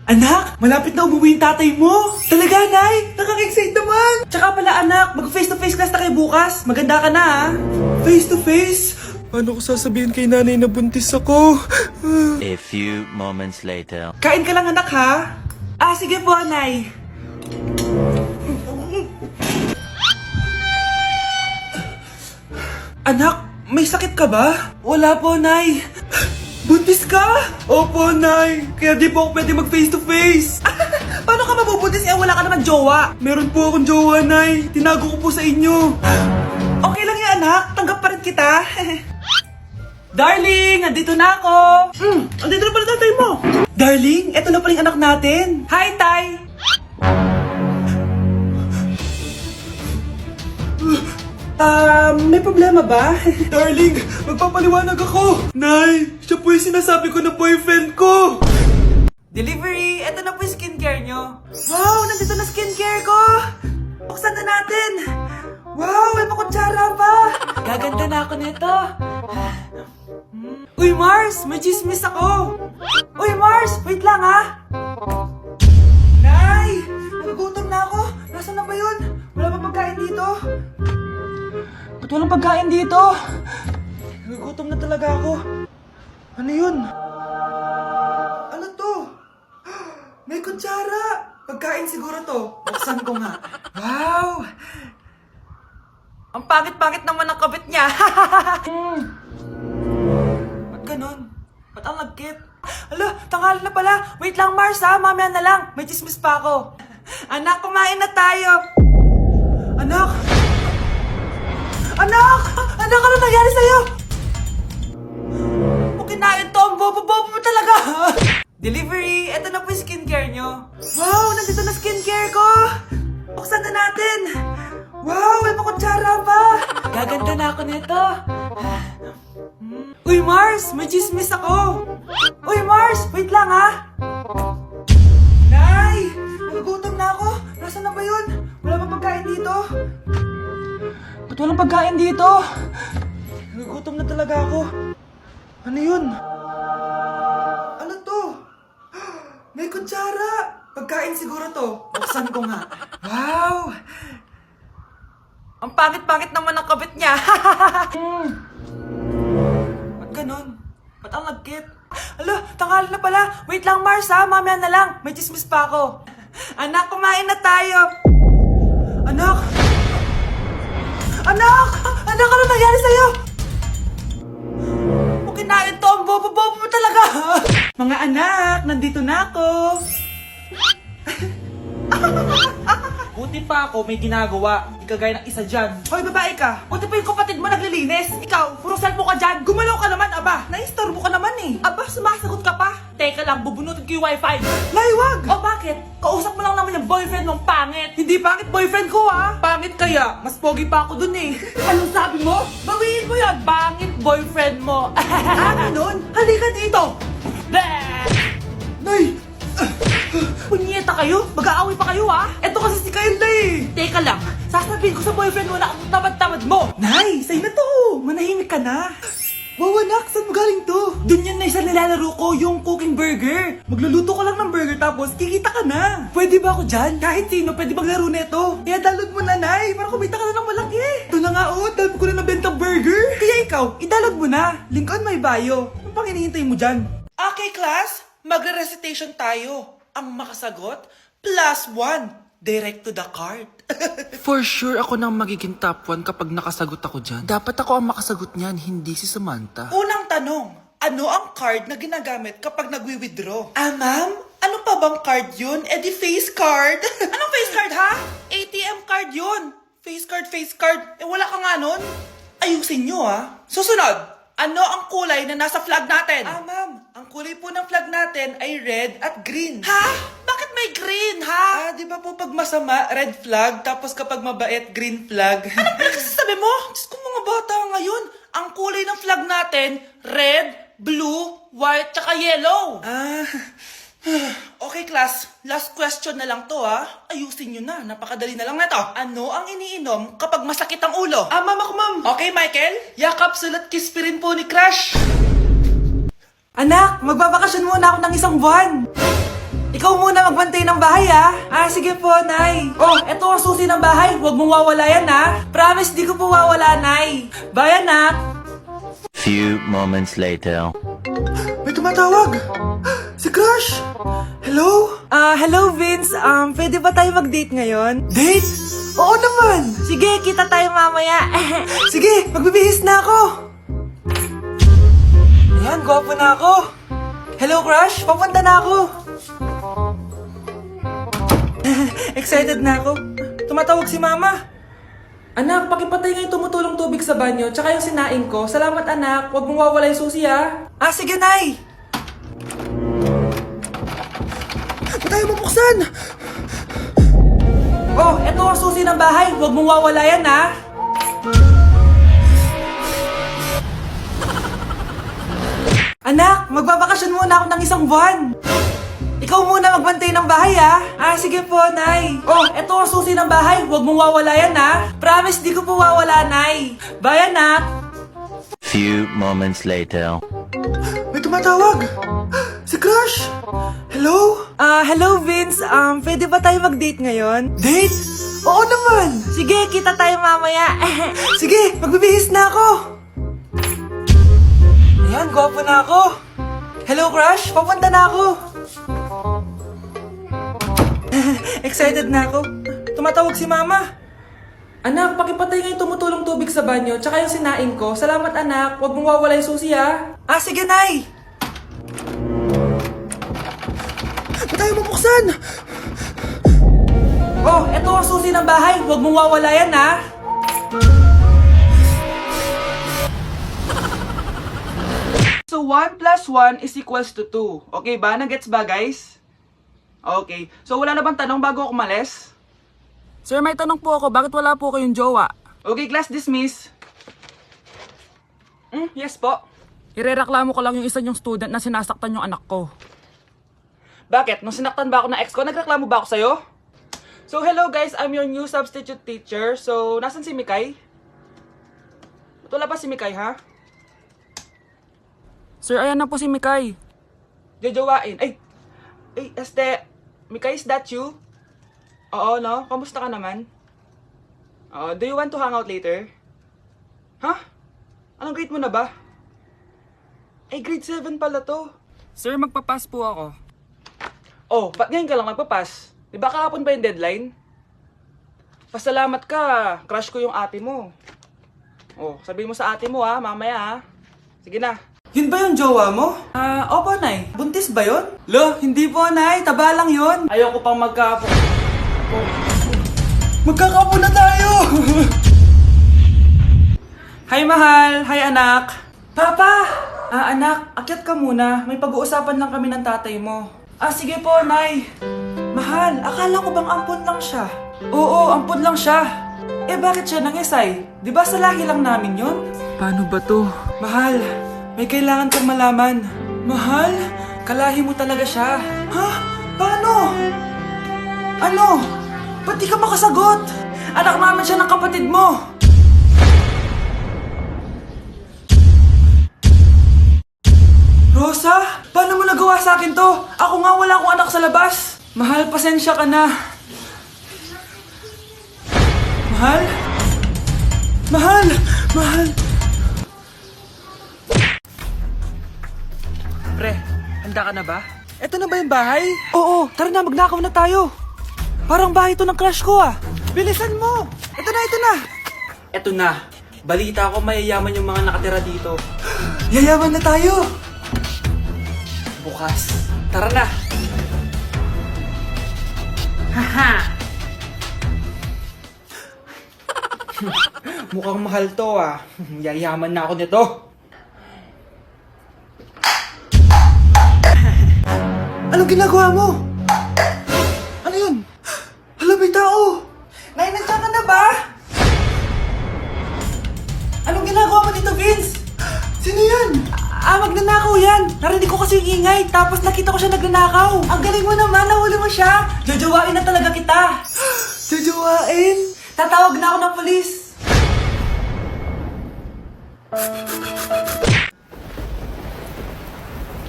Anak, malapit na umuwi yung tatay mo. Talaga, Nay? Nakaka-excite naman. Tsaka pala, anak, mag-face-to-face class na kayo bukas. Maganda ka na, ha? Face-to-face? Paano ko sasabihin kay nanay na buntis ako? A few moments later. Kain ka lang, anak, ha? Ah, sige po, Nay. Anak, may sakit ka ba? Wala po, Nay. Buntis ka? Opo, Nay. Kaya di po ako pwede mag-face-to-face. Paano ka mabubuntis? Wala ka naman jowa. Meron po akong jowa, Nay. Tinago ko po sa inyo. Okay lang yan, anak. Tanggap pa rin kita. Darling, nandito na ako. Andito na pala tatay mo. Darling, eto na pala yung anak natin. Hi, Tay. May problema ba? Darling, magpapaliwanag ako. Nay, siya po yung sinasabi ko na boyfriend ko. Delivery, eto na po yung skincare nyo. Wow, nandito na skincare ko. Buksan na natin. Wow, may makutsara pa. Gaganda na ako nito. Uy, Mars, may chismis ako. Uy, Mars, wait lang ha. Nay, nagugutom na ako. Nasaan na ba yun? Wala pa pagkain dito. Ba't walang pagkain dito? Nagugutom na talaga ako. Ano yun? Ano to? May kutsara. Pagkain siguro to. Buksan ko nga. Wow! Ang pangit-pangit naman ang kabit niya. Ba't ganun? Ba't ang lagkit? Ala, tanghali na pala. Wait lang, Mars ha. Mamaya na lang. May chismis pa ako. Anak, kumain na tayo. Anak! Anak! Anak, ano nangyari sa'yo? Kung kinain to, ang bobo-bobo mo talaga. Delivery, eto na po yung skincare nyo. Wow, nandito na skincare ko. Buksan na natin. Wow, may makutsara pa. Gaganda na ako nito. Uy, Mars, may chismis ako. Uy, Mars, wait lang ha. Nay, nagugutom na ako. Nasaan na ba yun? Wala pa pagkain dito. Ba't walang pagkain dito? Nagugutom na talaga ako. Ano yun? Ano to? May kutsara. Pagkain siguro to. Buksan ko nga. Wow! Ang pangit-pangit naman ang kabit niya. Ba't ganun? Ba't ang lagkit? Ala, tanghali na pala. Wait lang, Mars ha. Mamaya na lang. May chismis pa ako. Anak, kumain na tayo. Anak! Anak! Anak, ano nangyari sa'yo? Kung kinain to, ang bobo-bobo mo talaga. Mga anak, nandito na ako. Buti pa ako may ginagawa. Di kagaya ng isa dyan. Hoy, babae ka. Buti pa yung kapatid mo naglilinis. Ikaw, puro cellphone ka dyan. Gumalaw ka naman, aba. Naistorbo ka naman eh. Aba, sumasagot ka pa. Teka lang, bubunutin ko yung wifi. Laywag! O bakit? Kausap mo lang naman yung boyfriend mong pangit. Hindi pangit boyfriend ko ha. Pangit kaya. Mas pogi pa ako dun eh. Anong sabi mo? Bawiin mo yan. Pangit boyfriend mo. Ganun? Halika dito. Nay! Punyeta kayo? Mag-aaway pa kayo ha? Eto kasi si Kyle eh. Teka lang, sasabihin ko sa boyfriend mo na ang tamad-tamad mo. Nay, sa'yo na to. Manahimik ka na. Wow, anak, saan mo galing to? Dun yun na isa nilalaro ko, yung cooking burger. Magluluto ko lang ng burger tapos kikita ka na. Pwede ba ako dyan? Kahit sino, pwede maglaro neto. Kaya download mo na, Nay, para kumita ka na ng malaki. Ito na nga oh, dami ko na nabentang burger. Kaya ikaw, i-download mo na. Link on my bio. Ano pang hinihintay mo dyan? Okay, class, magre-recitation tayo. Ang makasagot, +1. Direct to the card. For sure ako nang magiging top 1 kapag nakasagot ako dyan. Dapat ako ang makasagot niyan, hindi si Samantha. Unang tanong, ano ang card na ginagamit kapag nagwi-withdraw? Ah, ma'am? Ano pa bang card yun? Eh di face card. Anong face card, ha? ATM card yun. Face card, face card. Eh wala ka nga nun? Ayusin nyo, ha? Susunod. Ano ang kulay na nasa flag natin? Ah, ma'am. Ang kulay po ng flag natin ay red at green. Ha? Bakit may green, ha? Ah, di ba po pag masama, red flag, tapos kapag mabait, green flag? Anong pinagsasabi mo? Diyos ko mga bata ngayon. Ang kulay ng flag natin, red, blue, white, tsaka yellow. Ah, okay class, last question na lang to ha. Ayusin nyo na, napakadali na lang na to. Ano ang iniinom kapag masakit ang ulo? Ah, ma'am ako ma'am. Okay Michael, yakap, sulat, kiss pa rin po ni Crush. Anak, magbabakasyon muna ako ng 1 buwan. Ikaw muna magbantay ng bahay, ha? Sige po, Nay. Oh, eto ang susi ng bahay. Huwag mong wawala yan, ha? Promise, di ko po wawala, Nay. Bye, anak. Few moments later. May tumatawag. Si Crush. Hello? Hello, Vince. Pwede ba tayo mag-date ngayon? Date? Oo naman. Sige, kita tayo mamaya. Sige, magbibihis na ako. Ayan, gwapo na ako. Hello, Crush. Papunta na ako. Excited na ako. Tumatawag si Mama. Anak, pakipatay nga yung tumutulong tubig sa banyo, tsaka yung sinaing ko. Salamat, anak. Huwag mong wawala yung susi, ha? Sige, Nay. Ba't tayo mabuksan? Oh, eto ang susi ng bahay. Huwag mong wawala yan, ha? Anak, magbabakasyon muna ako ng 1 buwan. Ikaw muna magbantay ng bahay, ha? Sige po, Nay. Oh, eto ang susi ng bahay. Huwag mong wawala yan, ha? Promise, di ko po wawala, Nay. Bye, anak. Few moments later. May tumatawag. Si Crush. Hello? Hello, Vince. Pwede ba tayo mag-date ngayon? Date? Oo naman. Sige, kita tayo mamaya. Sige, magbibihis na ako. Ayan, gwapo na ako. Hello, Crush. Papunta na ako. Excited na ako. Tumatawag si Mama. Anak, pakipatay nga yung tumutulong tubig sa banyo, tsaka yung sinaing ko. Salamat, anak. Huwag mong wawala yung susi, ha? Sige, Nay. Ba't tayo mabuksan? Oh, eto ang susi ng bahay. Huwag mong wawala yan, ha? So, 1 plus 1 is equals to 2. Okay ba? Nagets ba, guys? Okay. So, wala na bang tanong bago ako umalis? Sir, may tanong po ako, bakit wala po kayong jowa? Okay, class dismiss. Yes po. Irereklamo ko lang yung isa niyong student na sinasaktan yung anak ko. Bakit? Nung sinaktan ba ako ng ex ko, nagreklamo ba ako sa'yo? So, hello guys, I'm your new substitute teacher. So, nasan si Mikay? Ba't wala pa si Mikay, ha? Sir, ayan na po si Mikay. Jojowain. Ay, Mikay, is that you? Oo, no? Kamusta ka naman? Do you want to hang out later? Ha? Anong grade mo na ba? Grade 7 pala to. Sir, magpapas po ako. Oh, ba't ngayon ka lang magpapas? Di ba kahapon pa yung deadline? Pasalamat ka, crush ko yung ate mo. Oh, sabihin mo sa ate mo, ha, mamaya, ha. Sige na. Yun ba yung jowa mo? Opo, Nay. Buntis ba yun? Lo, hindi po, Nay. Taba lang yun. Ayoko pang magkapo. Magkakapo na tayo! Hi, mahal. Hi, anak. Papa! Anak, akyat ka muna. May pag-uusapan lang kami ng tatay mo. Sige po, Nay. Mahal, akala ko bang ampon lang siya? Oo, ampon lang siya. Bakit siya nangisay? Di ba sa lahi lang namin yun? Paano ba to? Mahal, may kailangan kang malaman. Mahal, kalahi mo talaga siya. Ha? Paano? Ano? Ba't di ka makasagot? Anak naman siya ng kapatid mo. Rosa, paano mo nagawa sa akin to? Ako nga wala akong anak sa labas. Mahal, pasensya ka na. Mahal? Mahal! Mahal! Pre, handa ka na ba? Eto na ba yung bahay? Oo, tara na, magnakaw na tayo. Parang bahay to ng crush ko, ah. Bilisan mo! Ito na, ito na! Eto na. Balita ko mayayaman yung mga nakatira dito. Yayaman na tayo! Bukas. Tara na! Haha! Mukhang mahal to, ah. Yayaman na ako nito. Anong ginagawa mo? Ano yun? Hala, may tao! Nay, nandiyan ka na ba? Anong ginagawa mo dito, Vince? Sino yan? Magnanakaw yan! Narinig ko kasi yung ingay, tapos nakita ko siya nagnanakaw. Ang galing mo naman, nahuli mo siya. Jojowain na talaga kita. Jojowain? Tatawag na ako ng polis.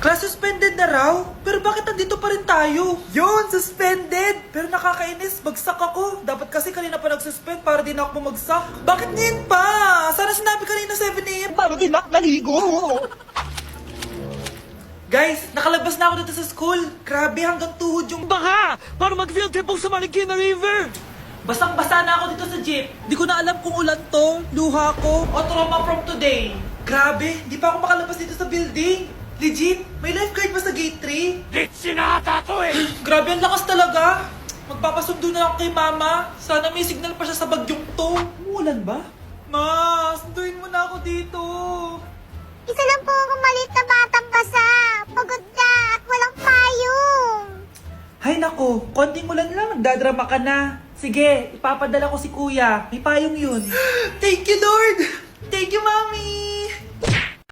Class suspended na raw? Pero bakit nandito pa rin tayo? Yun, suspended! Pero nakakainis, bagsak ako. Dapat kasi kanina pa nag-suspend para di na ako bumagsak. Bakit ngayon pa? Sana sinabi kanina 7 a.m. para di na ako naligo. Guys, nakalabas na ako dito sa school. Grabe, hanggang tuhod yung Baka! Para mag-field trip sa Marikina River! basang-basa na ako dito sa jeep. Di ko na alam kung ulan to, luha ko, o trauma from today. Grabe, di pa ako makalabas dito sa building. Legit, may lifeguard ba sa gate 3? Litsi na ata to eh! Grabe, ang lakas talaga. Magpapasundo na ako kay mama. Sana may signal pa siya sa bagyong to. Umulan ba? Ma, sunduin mo na ako dito. Isa lang po akong maliit na batang basa. Pagod na at walang payong. Hay nako, konting ulan lang, nagdadrama ka na. Sige, ipapadala ko si kuya. May payong yun. Thank you, Lord! Thank you, Mami!